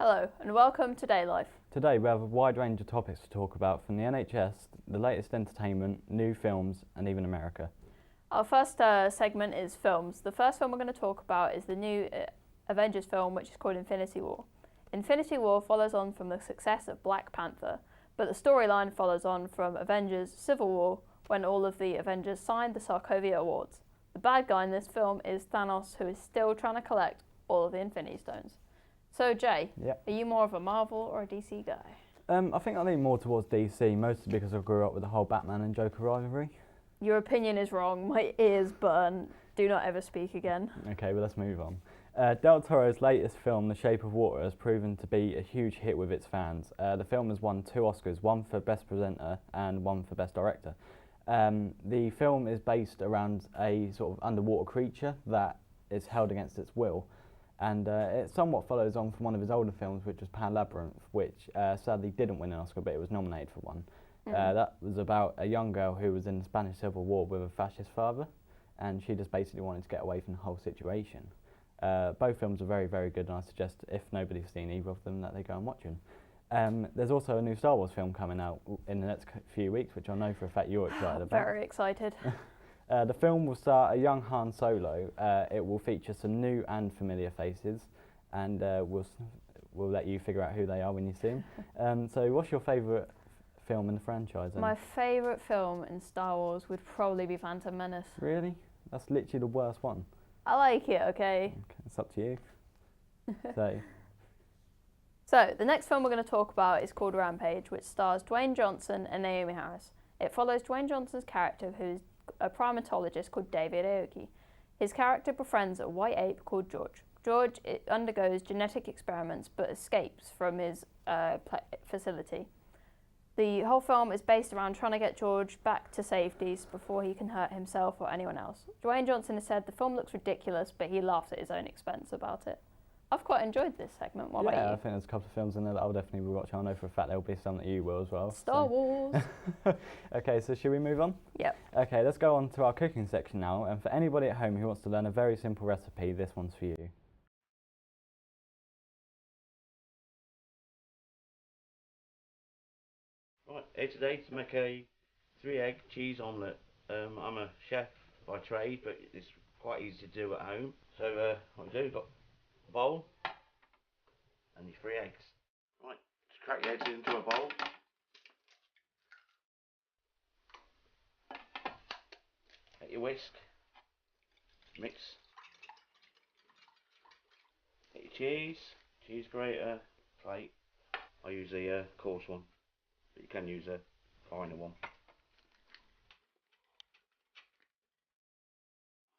Hello and welcome to Daylife. Today we have a wide range of topics to talk about, from the NHS, the latest entertainment, new films and even America. Our first segment is films. The first film we're going to talk about is the new Avengers film, which is called Infinity War. Infinity War follows on from the success of Black Panther, but the storyline follows on from Avengers Civil War, when all of the Avengers signed the Sokovia Awards. The bad guy in this film is Thanos, who is still trying to collect all of the Infinity Stones. So Jay, Are you more of a Marvel or a DC guy? I think I lean more towards DC, mostly because I grew up with the whole Batman and Joker rivalry. Your opinion is wrong. My ears burn. Do not ever speak again. Okay, well let's move on. Del Toro's latest film, The Shape of Water, has proven to be a huge hit with its fans. The film has won 2 Oscars, one for Best Presenter and one for Best Director. The film is based around a sort of underwater creature that is held against its will. And it somewhat follows on from one of his older films, which was Pan Labyrinth, which sadly didn't win an Oscar, but it was nominated for one. That was about a young girl who was in the Spanish Civil War with a fascist father, and she just basically wanted to get away from the whole situation. Both films are very, very good, and I suggest, if nobody's seen either of them, that they go and watch them. There's also a new Star Wars film coming out in the next few weeks, which I know for a fact you're excited about. Very excited. The film will star a young Han Solo. It will feature some new and familiar faces, and we'll let you figure out who they are when you see them. So what's your favourite film in the franchise then? My favourite film in Star Wars would probably be Phantom Menace. Really? That's literally the worst one. I like it, okay? It's up to you. So, the next film we're going to talk about is called Rampage, which stars Dwayne Johnson and Naomi Harris. It follows Dwayne Johnson's character, who's a primatologist called David Aoki. His character befriends a white ape called George. George undergoes genetic experiments but escapes from his facility. The whole film is based around trying to get George back to safety before he can hurt himself or anyone else. Dwayne Johnson has said the film looks ridiculous, but he laughs at his own expense about it. I've quite enjoyed this segment. What about you? Yeah, I think there's a couple of films in there that I'll definitely be watching. I know for a fact there'll be some that you will as well. Star Wars. Okay, so should we move on? Yep. Okay, let's go on to our cooking section now. And for anybody at home who wants to learn a very simple recipe, this one's for you. Right, here today to make a 3-egg cheese omelette. I'm a chef by trade, but it's quite easy to do at home. So what we do, got a bowl and your 3 eggs. Right, just crack the eggs into a bowl. Get your whisk, mix. Get your cheese grater, plate. I use a coarse one, but you can use a finer one. I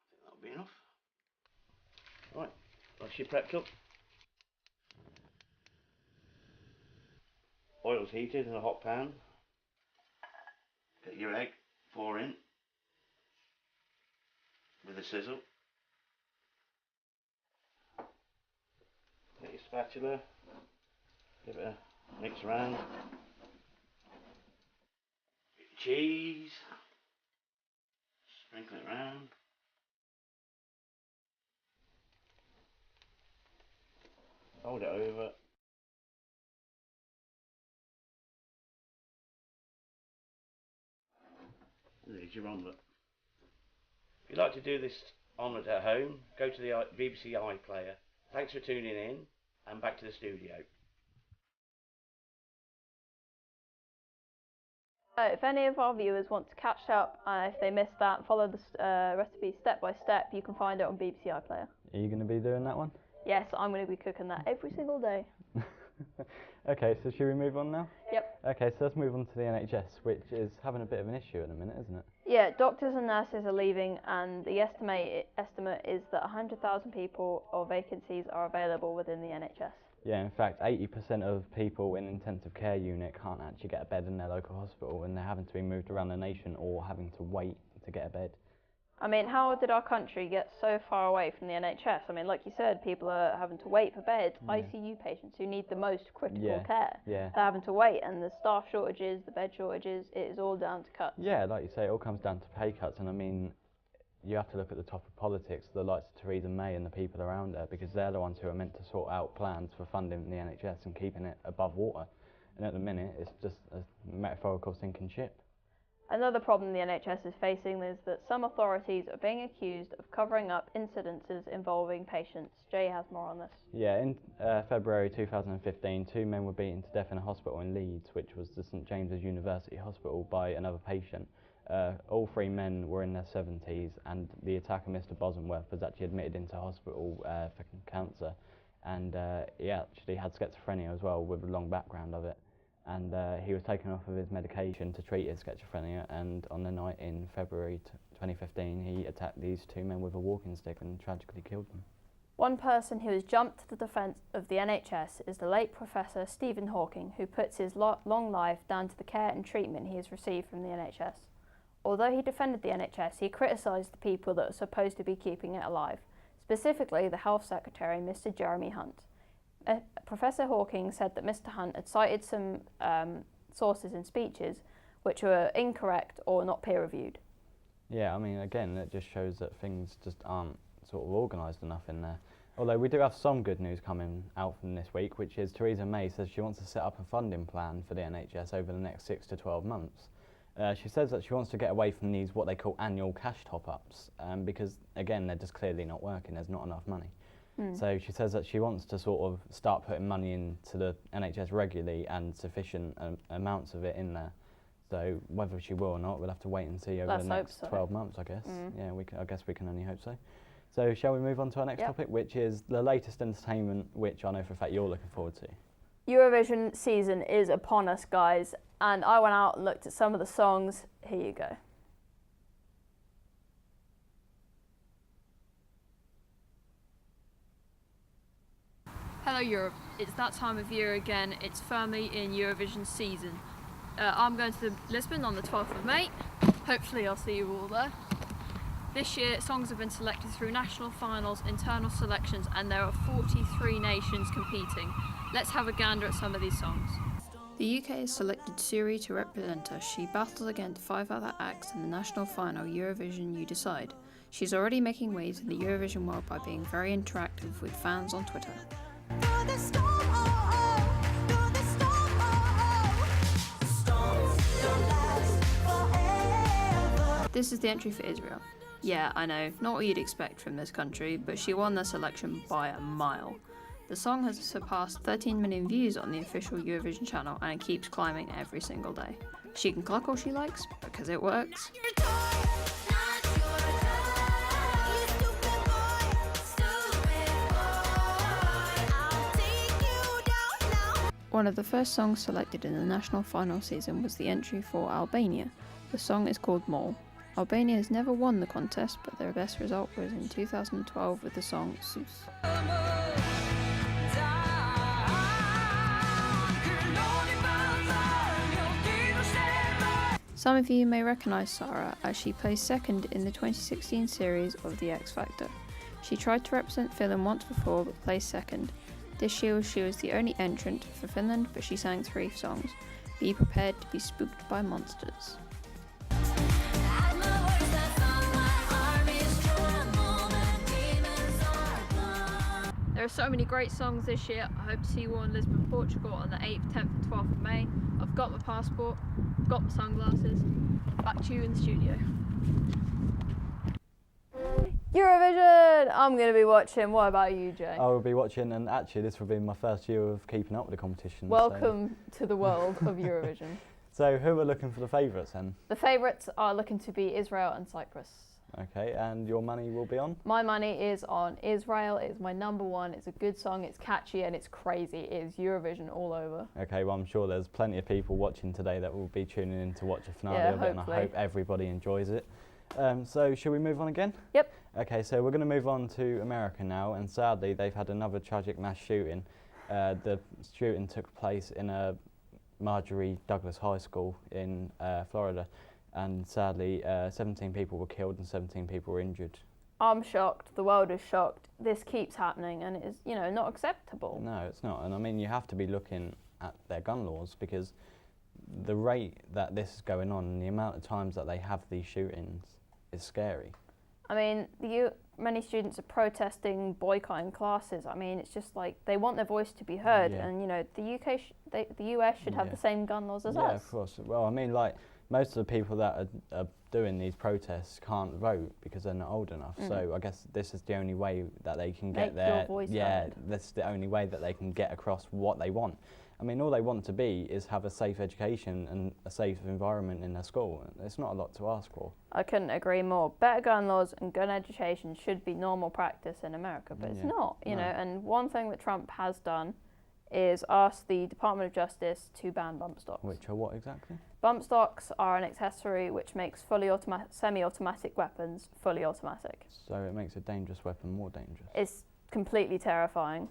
think that'll be enough. Right, once you're prepped up, oil's heated in a hot pan. Get your egg, pour in with a sizzle. Get your spatula, give it a mix around. Get your cheese, sprinkle it around. Fold it over. And there's your omelette. If you'd like to do this omelette at home, go to the BBC iPlayer. Thanks for tuning in, and back to the studio. If any of our viewers want to catch up, if they missed that and follow the recipe step by step, you can find it on BBC iPlayer. Are you going to be doing that one? Yes, I'm going to be cooking that every single day. Okay, so should we move on now? Yep. Okay, so let's move on to the NHS, which is having a bit of an issue at the minute, isn't it? Yeah, doctors and nurses are leaving, and the estimate is that 100,000 people or vacancies are available within the NHS. Yeah, in fact, 80% of people in intensive care unit can't actually get a bed in their local hospital, and they're having to be moved around the nation or having to wait to get a bed. I mean, how did our country get so far away from the NHS? I mean, like you said, people are having to wait for beds. Yeah. ICU patients who need the most critical care are having to wait, and the staff shortages, the bed shortages, it is all down to cuts. Yeah, like you say, it all comes down to pay cuts, and I mean, you have to look at the top of politics, the likes of Theresa May and the people around her, because they're the ones who are meant to sort out plans for funding the NHS and keeping it above water. And at the minute, it's just a metaphorical sinking ship. Another problem the NHS is facing is that some authorities are being accused of covering up incidences involving patients. Jay has more on this. Yeah, in February 2015, 2 men were beaten to death in a hospital in Leeds, which was the St James's University Hospital, by another patient. All 3 men were in their 70s, and the attacker, Mr Bosworth, was actually admitted into hospital for cancer, and he actually had schizophrenia as well, with a long background of it. And he was taken off of his medication to treat his schizophrenia, and on the night in February 2015 he attacked these 2 men with a walking stick and tragically killed them. One person who has jumped to the defence of the NHS is the late Professor Stephen Hawking, who puts his long life down to the care and treatment he has received from the NHS. Although he defended the NHS, he criticised the people that are supposed to be keeping it alive, specifically the Health Secretary, Mr Jeremy Hunt. Professor Hawking said that Mr Hunt had cited some sources in speeches which were incorrect or not peer-reviewed. Yeah, I mean, again, it just shows that things just aren't sort of organised enough in there. Although we do have some good news coming out from this week, which is Theresa May says she wants to set up a funding plan for the NHS over the next 6 to 12 months. She says that she wants to get away from these, what they call annual cash top-ups, because, again, they're just clearly not working, there's not enough money. So she says that she wants to sort of start putting money into the NHS regularly and sufficient amounts of it in there. So whether she will or not, we'll have to wait and see over the next 12 months, I guess. Yeah, I guess we can only hope so. So shall we move on to our next topic, which is the latest entertainment, which I know for a fact you're looking forward to. Eurovision season is upon us, guys, and I went out and looked at some of the songs. Here you go. Hello Europe, it's that time of year again. It's firmly in Eurovision season. I'm going to Lisbon on the 12th of May. Hopefully I'll see you all there. This year songs have been selected through national finals, internal selections, and there are 43 nations competing. Let's have a gander at some of these songs. The UK has selected Suri to represent us. She battles against 5 other acts in the national final Eurovision You Decide. She's already making waves in the Eurovision world by being very interactive with fans on Twitter. This is the entry for Israel. Yeah, I know, not what you'd expect from this country, but she won the selection by a mile. The song has surpassed 13 million views on the official Eurovision channel, and it keeps climbing every single day. She can cluck all she likes, because it works. One of the first songs selected in the national final season was the entry for Albania. The song is called Mole. Albania has never won the contest, but their best result was in 2012 with the song Sus. Some of you may recognise Sarah, as she placed second in the 2016 series of The X Factor. She tried to represent Finland once before, but placed second. This year she was the only entrant for Finland, but she sang 3 songs. Be prepared to be spooked by monsters. There are so many great songs this year. I hope to see you all in Lisbon, Portugal on the 8th, 10th and 12th of May. I've got my passport, I've got my sunglasses. Back to you in the studio. Eurovision! I'm going to be watching. What about you, Jay? I will be watching, and actually this will be my first year of keeping up with the competition. Welcome to the world of Eurovision. So who are looking for the favourites then? The favourites are looking to be Israel and Cyprus. Okay, and your money will be on? My money is on Israel. It's my number one. It's a good song, it's catchy and it's crazy. It is Eurovision all over. Okay, well I'm sure there's plenty of people watching today that will be tuning in to watch a finale of it, and I hope everybody enjoys it. So shall we move on again? Yep. Okay, so we're going to move on to America now, and sadly they've had another tragic mass shooting. The shooting took place in a Marjorie Douglas High School in Florida, and sadly 17 people were killed and 17 people were injured. I'm shocked, the world is shocked. This keeps happening and it is, not acceptable. No, it's not, and I mean you have to be looking at their gun laws, because the rate that this is going on and the amount of times that they have these shootings is scary. I mean, many students are protesting, boycotting classes. I mean, it's just like they want their voice to be heard, Yeah. and you know, the the US should have Yeah. the same gun laws as Yeah, us. of course. Well, I mean, like, most of the people that are doing these protests can't vote because they're not old enough. So I guess this is the only way that they can get Make your their voice yeah. heard. That's the only way that they can get across what they want. I mean, all they want to be is have a safe education and a safe environment in their school. It's not a lot to ask for. I couldn't agree more. Better gun laws and gun education should be normal practice in America, but it's Yeah. not, you No. know. And one thing that Trump has done is ask the Department of Justice to ban bump stocks. Which are what exactly? Bump stocks are an accessory which makes semi-automatic weapons fully automatic. So it makes a dangerous weapon more dangerous. It's completely terrifying.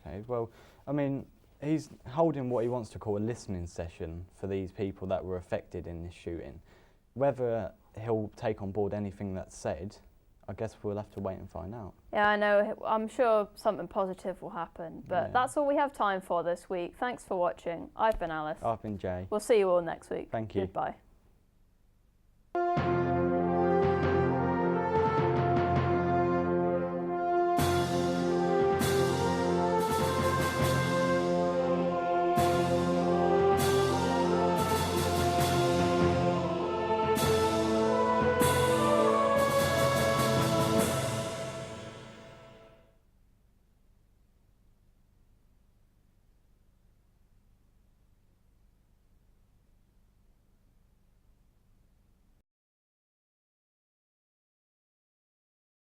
Okay, well, I mean, he's holding what he wants to call a listening session for these people that were affected in this shooting. Whether he'll take on board anything that's said, I guess we'll have to wait and find out. Yeah, I know. I'm sure something positive will happen. But Yeah. that's all we have time for this week. Thanks for watching. I've been Alice. I've been Jay. We'll see you all next week. Thank you. Goodbye.